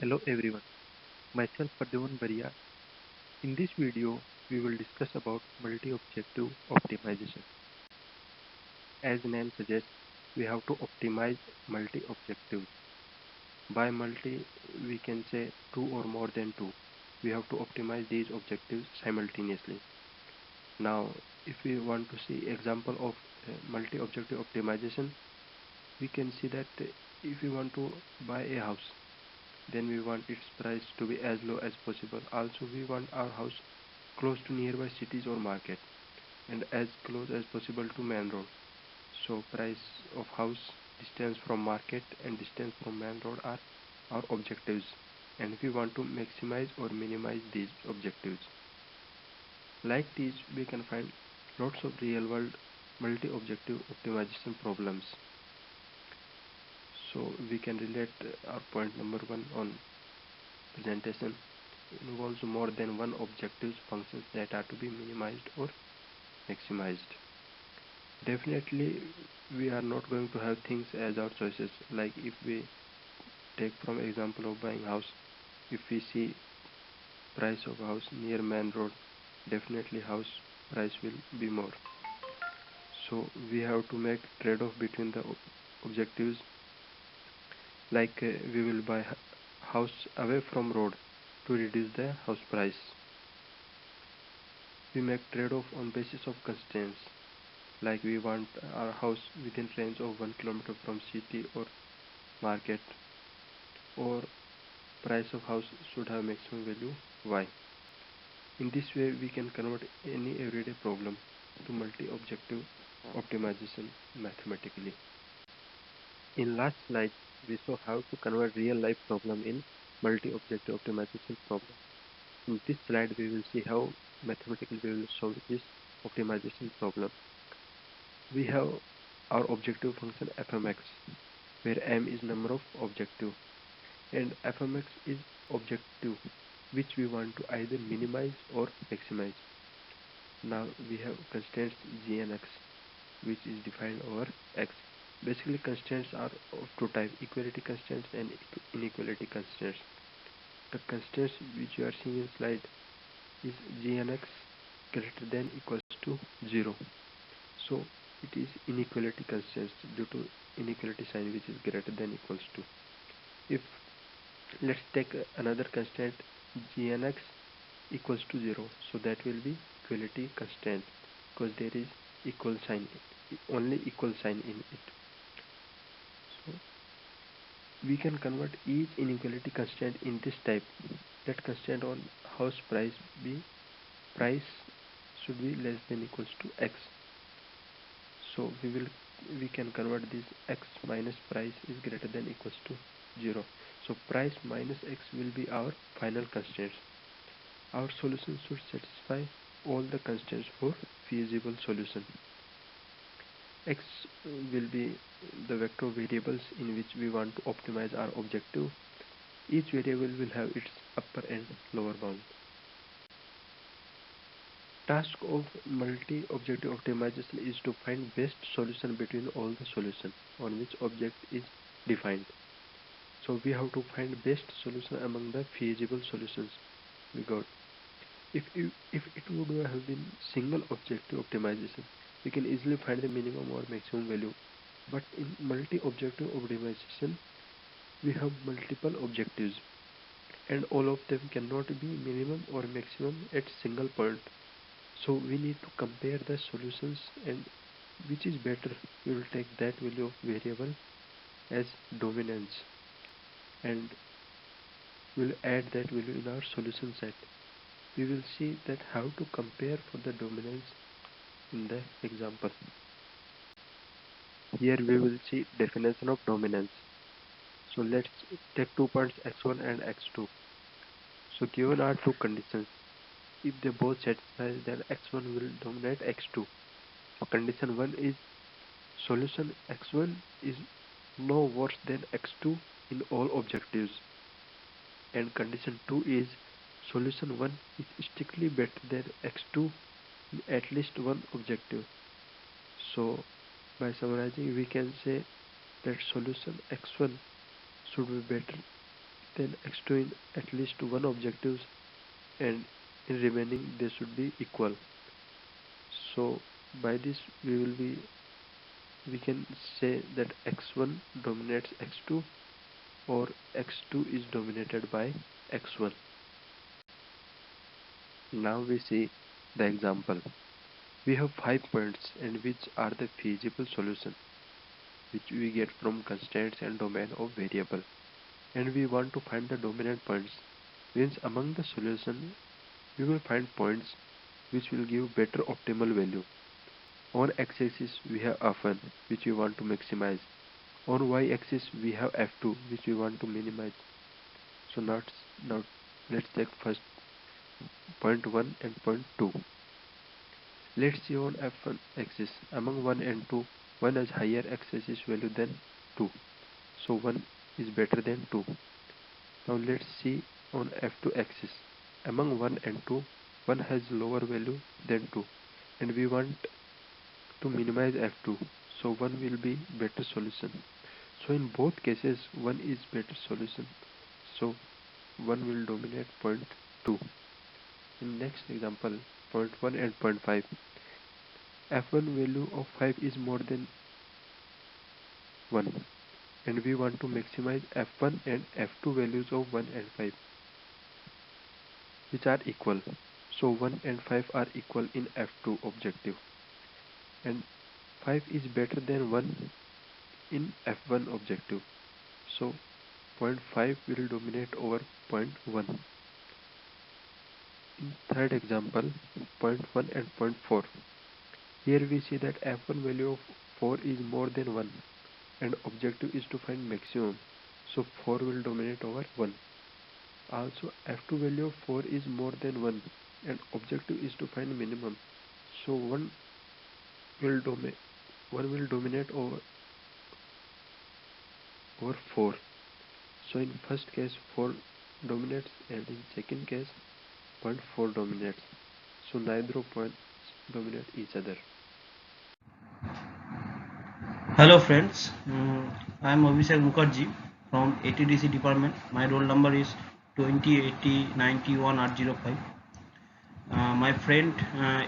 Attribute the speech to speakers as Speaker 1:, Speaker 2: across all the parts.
Speaker 1: Hello everyone, myself Pradyuman Baria. In this video, we will discuss about multi-objective optimization. As the name suggests, we have to optimize multi-objectives. By multi, we can say two or more than two. We have to optimize these objectives simultaneously. Now, if we want to see example of multi-objective optimization, we can see that if we want to buy a house, then we want its price to be as low as possible. Also, we want our house close to nearby cities or market and as close as possible to main road. So price of house, distance from market and distance from main road are our objectives, and we want to maximize or minimize these objectives. Like these we can find lots of real world multi-objective optimization problems. So we can relate our point number one on presentation. Involves more than one objectives functions that are to be minimized or maximized. Definitely, we are not going to have things as our choices. Like if we take from example of buying house, if we see price of house near main road, definitely house price will be more. So we have to make trade-off between the objectives. Like we will buy house away from road to reduce the house price. We make trade-off on basis of constraints. Like we want our house within range of 1 kilometer from city or market, or price of house should have maximum value y. In this way, we can convert any everyday problem to multi-objective optimization mathematically. In last slide, we saw how to convert real-life problem in multi-objective optimization problem. In this slide, we will see how mathematically we will solve this optimization problem. We have our objective function fmx, where m is number of objective and fmx is objective which we want to either minimize or maximize. Now we have constraints g and x which is defined over x. Basically constraints are of two types, equality constraints and inequality constraints. The constraints which you are seeing in slide is g and x greater than equals to 0. So it is inequality constraints due to inequality sign which is greater than equals to. If let's take another constraint g and x equals to 0, so that will be equality constraint because there is equal sign, only equal sign in it. So we can convert each inequality constraint in this type. Let constraint on house price be price should be less than equals to x. So we can convert this x minus price is greater than equals to 0. So price minus x will be our final constraints. Our solution should satisfy all the constraints for feasible solution. X will be the vector variables in which we want to optimize our objective. Each variable will have its upper and lower bound. Task of multi-objective optimization is to find best solution between all the solutions on which object is defined. So we have to find best solution among the feasible solutions we got. If it would have been single objective optimization, we can easily find the minimum or maximum value. But in multi-objective optimization, we have multiple objectives, and all of them cannot be minimum or maximum at single point. So we need to compare the solutions and which is better. We will take that value of variable as dominance and we'll add that value in our solution set. We will see that how to compare for the dominance in the example. Here we will see definition of dominance. So let's take 2 points x1 and x2. So given are two conditions. If they both satisfy, then x1 will dominate x2. So condition 1 is solution x1 is no worse than x2 in all objectives. And condition 2 is solution 1 is strictly better than x2 in at least one objective. So by summarizing, we can say that solution x1 should be better then x2 in at least one objective, and in remaining they should be equal. So by this we can say that x1 dominates x2, or x2 is dominated by x1. Now we see the example. We have 5 points, and which are the feasible solution which we get from constraints and domain of variable, and we want to find the dominant points. Means among the solution we will find points which will give better optimal value. On x-axis we have f1 which we want to maximize. On y-axis we have f2 which we want to minimize. So now let's check first point 1 and point 2. Let's see on f1 axis. Among 1 and 2, 1 has higher x-axis value than 2. So 1 is better than 2. Now let's see on f2 axis. Among 1 and 2, 1 has lower value than 2, and we want to minimize f2. So 1 will be better solution. So in both cases 1 is better solution. So 1 will dominate point 2. In next example, point 1 and point 5. f1 value of 5 is more than 1, and we want to maximize f1 and f2 values of 1 and 5 which are equal. So 1 and 5 are equal in f2 objective, and 5 is better than 1 in f1 objective. So point 5 will dominate over point 1. In third example, point 1 and point 4. Here we see that f1 value of 4 is more than 1, and objective is to find maximum. So 4 will dominate over 1. Also f2 value of 4 is more than 1, and objective is to find minimum. So 1 will dominate over 4. So in first case 4 dominates, and in second case point 4 dominates. So neither of points dominate each other.
Speaker 2: Hello friends, I am Abhishek Mukherjee from ATDC department. My roll number is 208091R05. My friend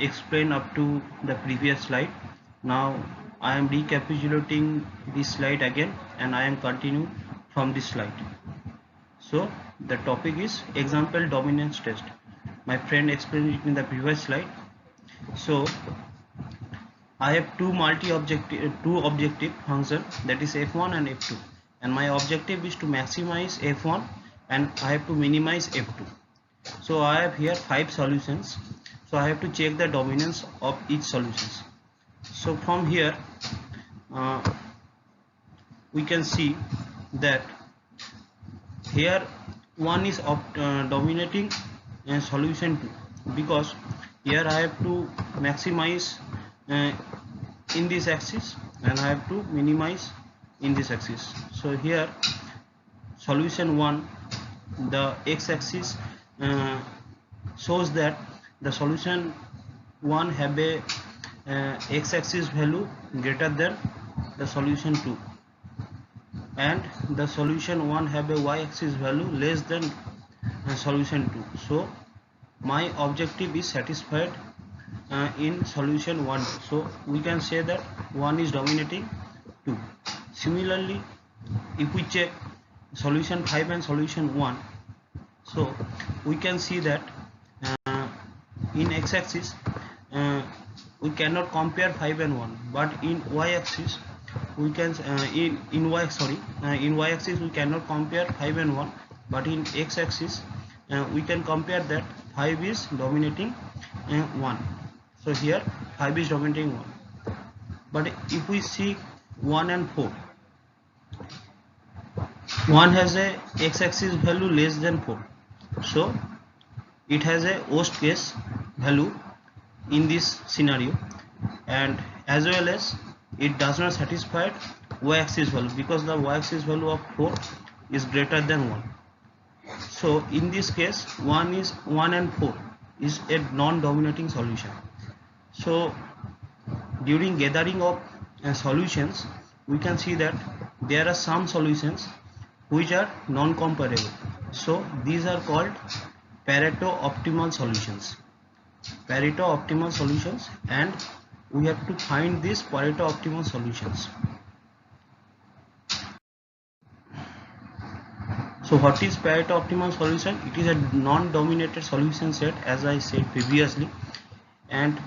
Speaker 2: explained up to the previous slide. Now I am recapitulating this slide again, and I am continuing from this slide. So the topic is example dominance test. My friend explained it in the previous slide. So I have two objective function, that is f1 and f2, and my objective is to maximize f1 and I have to minimize f2. So I have here 5 solutions, so I have to check the dominance of each solutions. So from here we can see that here one is dominating solution 2, because here I have to maximize in this axis and I have to minimize in this axis. So here solution 1, the x-axis shows that the solution 1 have a x-axis value greater than the solution 2, and the solution 1 have a y-axis value less than solution 2. So my objective is satisfied in solution 1. So we can say that 1 is dominating 2. Similarly, if we check solution 5 and solution 1, so we can see that in x-axis we cannot compare 5 and 1, but in y-axis we can in y-axis we cannot compare 5 and 1, but in x-axis we can compare that 5 is dominating 1. So here 5 is dominating 1. But if we see 1 and 4, 1 has a x-axis value less than 4, so it has a worst case value in this scenario, and as well as it does not satisfy y-axis value, because the y-axis value of 4 is greater than 1. So in this case 1 and 4 is a non-dominating solution. So during gathering of solutions, we can see that there are some solutions which are non-comparable, So these are called Pareto optimal solutions. Pareto optimal solutions, and we have to find these Pareto optimal solutions. So what is Pareto optimal solution? It is a non-dominated solution set, as I said previously, and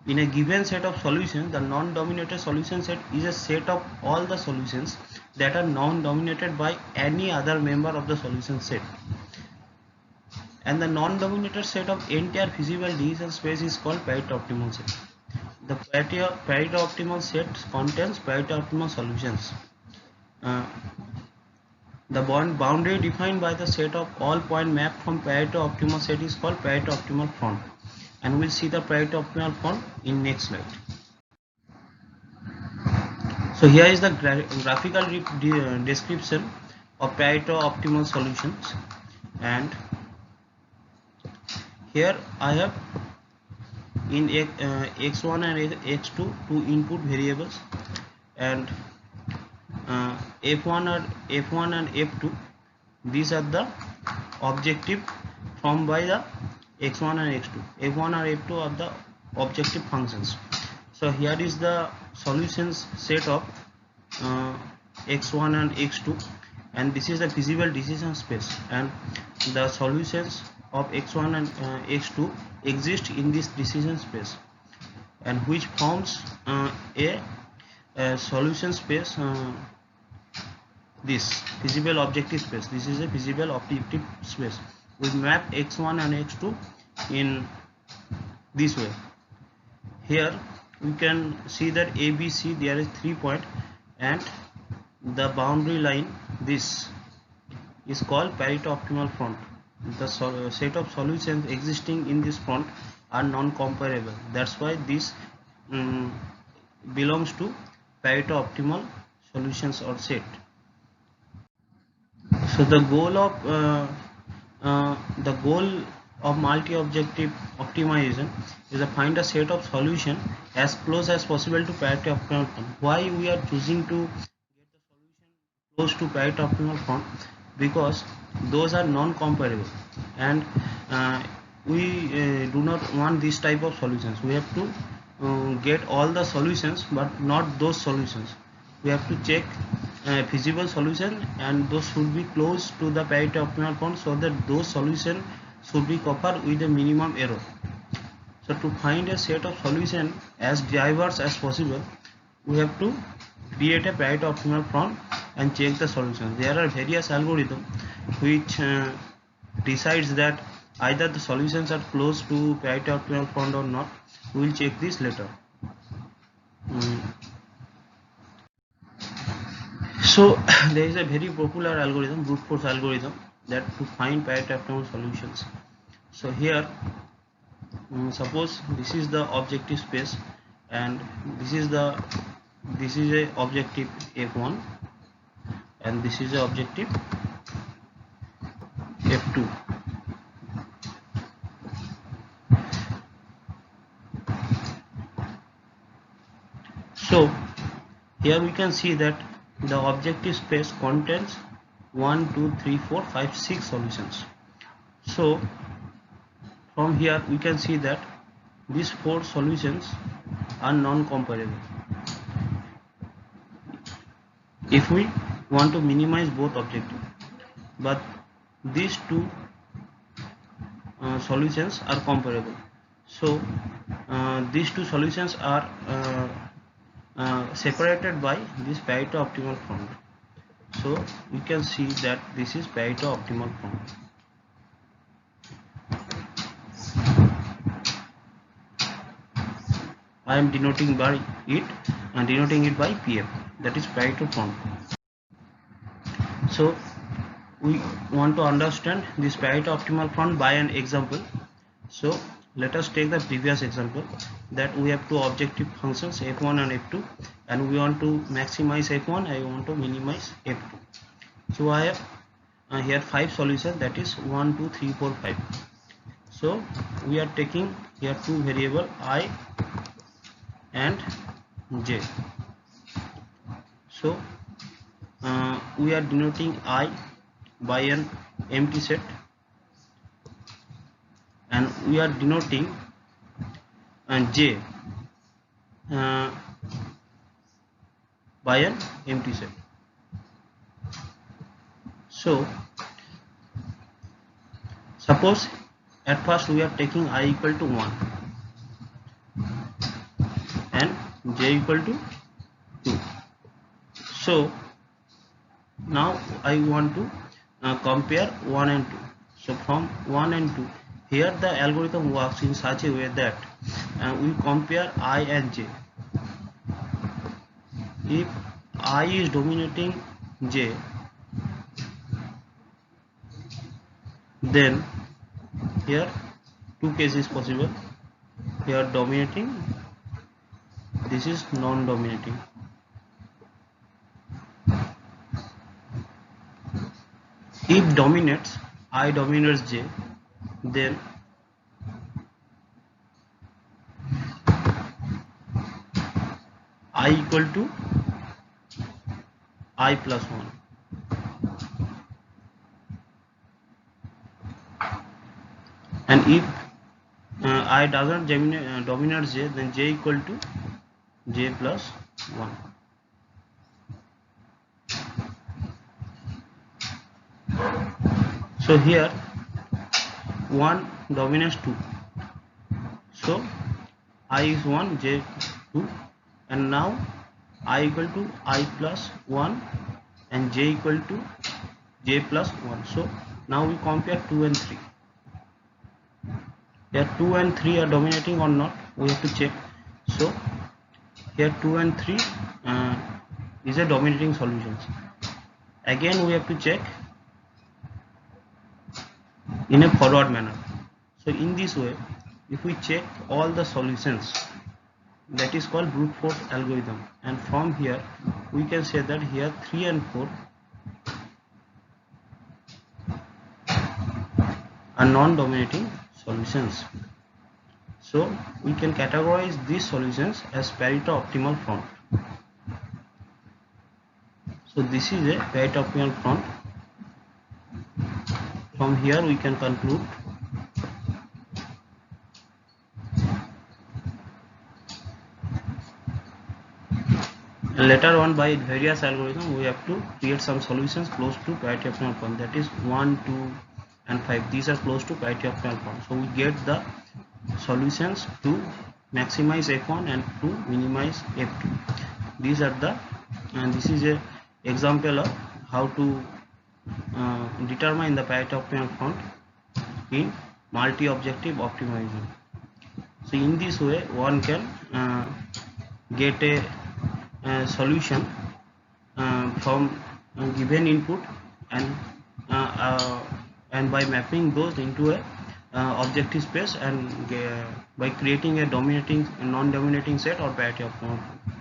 Speaker 2: in a given set of solutions, the non-dominated solution set is a set of all the solutions that are non-dominated by any other member of the solution set, and the non-dominated set of entire feasible decision space is called Pareto optimal set. The Pareto optimal set contains Pareto optimal solutions. Uh, the boundary defined by the set of all point mapped from Pareto optimal set is called Pareto optimal front, and we'll see the Pareto optimal front in next slide. So here is the graphical description of Pareto optimal solutions, and here I have in x1 and x2 two input variables, and f1 and f2, these are the objective formed by the x1 and x2. f1 and f2 are the objective functions. So here is the solutions set of x1 and x2, and this is the feasible decision space, and the solutions of x1 and x2 exist in this decision space, and which forms a solution space, this feasible objective space. This is a feasible objective space. We map x1 and x2 in this way. Here we can see that ABC, there is 3 point, and the boundary line, this is called Pareto optimal front. The set of solutions existing in this front are non-comparable. That's why this belongs to Pareto optimal solutions or set. So the goal of multi-objective optimization is to find a set of solution as close as possible to Pareto optimal front. Why we are choosing to get the solution close to Pareto optimal front? Because those are non-comparable, and we do not want this type of solutions. We have to get all the solutions, but not those solutions. We have to check feasible solution, and those should be close to the Pareto optimal front, so that those solutions should be covered with a minimum error. So to find a set of solution as diverse as possible, we have to create a Pareto optimal front and check the solutions. There are various algorithms which decides that either the solutions are close to Pareto optimal front or not. We will check this later. So there is a very popular algorithm, brute force algorithm, that to find Pareto optimal solutions. So here suppose this is the objective space, and this is a objective f1, and this is the objective f2. So here we can see that the objective space contains 1 2 3 4 5 6 solutions. So from here we can see that these 4 solutions are non-comparable. If we want to minimize both objectives, but these two solutions are comparable. So these two solutions are separated by this Pareto optimal front. So you can see that this is Pareto optimal front. I am denoting by it PF, that is Pareto front. So we want to understand this Pareto optimal front by an example. So let us take the previous example, that we have two objective functions f1 and f2, and we want to maximize f1, I want to minimize f2. So I have here 5 solutions, that is 1 2 3 4 5. So we are taking here two variable I and j. So we are denoting I by an empty set, and we are denoting j by an empty set. So suppose at first we are taking I equal to 1 and j equal to 2. So now I want to compare 1 and 2. So from 1 and 2, here the algorithm works in such a way that we compare I and j. If I is dominating j, then here two cases possible. Here dominating, this is non-dominating. If dominates, I dominates j, then I equal to I plus 1. And if I doesn't dominate j, then j equal to j plus 1. So here 1 dominates 2. So I is 1, j 2, and now I equal to I plus 1 and j equal to j plus 1. So now we compare 2 and 3. Here 2 and 3 are dominating or not, we have to check. So here 2 and 3 is a dominating solutions. Again we have to check in a forward manner. So in this way, if we check all the solutions, that is called brute force algorithm, and from here we can say that here 3 and 4 are non-dominating solutions. So we can categorize these solutions as Pareto optimal front. So this is a Pareto optimal front. From here we can conclude and later on by various algorithms we have to create some solutions close to Pareto optimal front, that is 1, 2 and 5. These are close to Pareto optimal front. So we get the solutions to maximize f1 and to minimize f2. These are the, and this is a example of how to determine the Pareto optimal front in multi-objective optimization. So in this way one can get a solution from given input, and by mapping those into a objective space, and by creating a dominating and non-dominating set or Pareto optimal front.